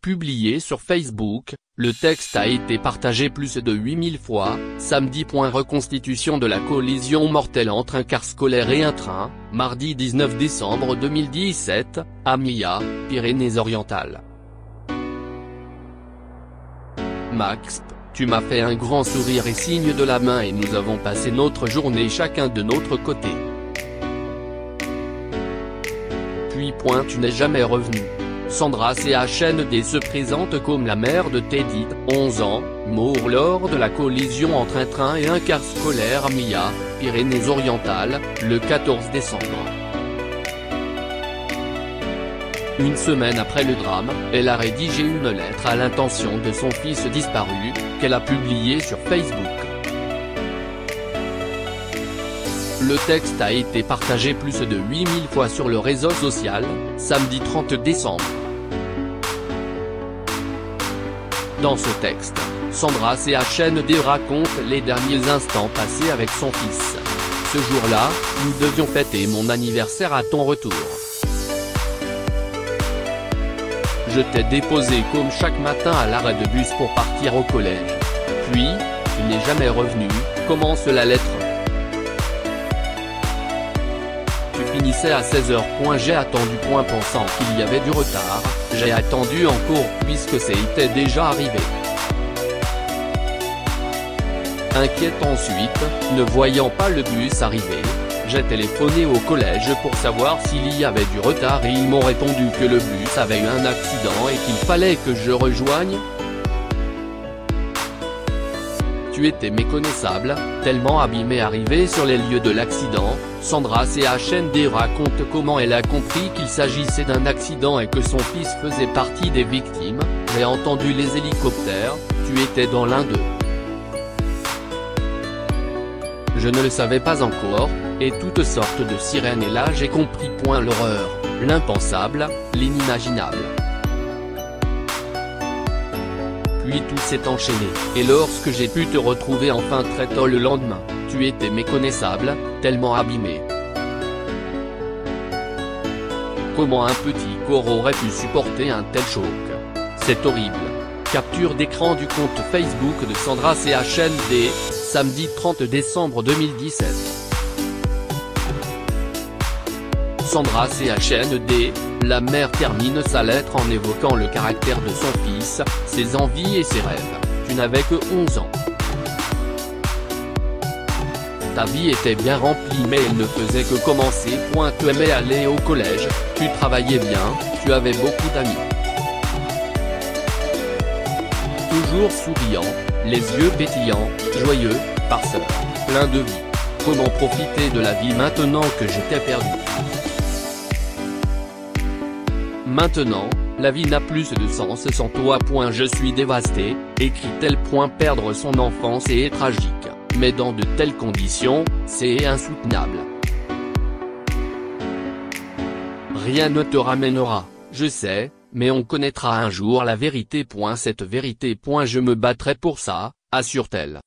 Publié sur Facebook, le texte a été partagé plus de 8000 fois. Samedi. Reconstitution de la collision mortelle entre un car scolaire et un train, mardi 19 décembre 2017, à Mia, Pyrénées-Orientales. Max, tu m'as fait un grand sourire et signe de la main et nous avons passé notre journée chacun de notre côté. Puis tu n'es jamais revenu. Sandra CHND se présente comme la mère de Teddy, 11 ans, mort lors de la collision entre un train et un car scolaire à Mia, Pyrénées-Orientales, le 14 décembre. Une semaine après le drame, elle a rédigé une lettre à l'intention de son fils disparu, qu'elle a publiée sur Facebook. Le texte a été partagé plus de 8000 fois sur le réseau social, samedi 30 décembre. Dans ce texte, Sandra CHND raconte les derniers instants passés avec son fils. Ce jour-là, nous devions fêter mon anniversaire à ton retour. Je t'ai déposé comme chaque matin à l'arrêt de bus pour partir au collège. Puis, tu n'es jamais revenu, commence la lettre. Tu finissais à 16h. J'ai attendu pensant qu'il y avait du retard, j'ai attendu encore puisque c'était déjà arrivé. Inquiète ensuite, ne voyant pas le bus arriver, j'ai téléphoné au collège pour savoir s'il y avait du retard et ils m'ont répondu que le bus avait eu un accident et qu'il fallait que je rejoigne. Tu étais méconnaissable, tellement abîmé. Arrivé sur les lieux de l'accident, Sandra CHND raconte comment elle a compris qu'il s'agissait d'un accident et que son fils faisait partie des victimes. J'ai entendu les hélicoptères, tu étais dans l'un d'eux. Je ne le savais pas encore, et toutes sortes de sirènes et là j'ai compris. L'horreur, l'impensable, l'inimaginable. Puis tout s'est enchaîné, et lorsque j'ai pu te retrouver enfin très tôt le lendemain, tu étais méconnaissable, tellement abîmé. Comment un petit corps aurait pu supporter un tel choc? C'est horrible. Capture d'écran du compte Facebook de Sandra CHND, samedi 30 décembre 2017. Sandra CHND, la mère termine sa lettre en évoquant le caractère de son fils, ses envies et ses rêves. Tu n'avais que 11 ans. Ta vie était bien remplie mais elle ne faisait que commencer. Tu aimais aller au collège, tu travaillais bien, tu avais beaucoup d'amis. Toujours souriant, les yeux pétillants, joyeux, farceur, plein de vie. Comment profiter de la vie maintenant que je t'ai perdu? Maintenant, la vie n'a plus de sens sans toi. Je suis dévasté, écrit-elle. Perdre son enfance est tragique, mais dans de telles conditions, c'est insoutenable. Rien ne te ramènera, je sais, mais on connaîtra un jour la vérité. Cette vérité. Je me battrai pour ça, assure-t-elle.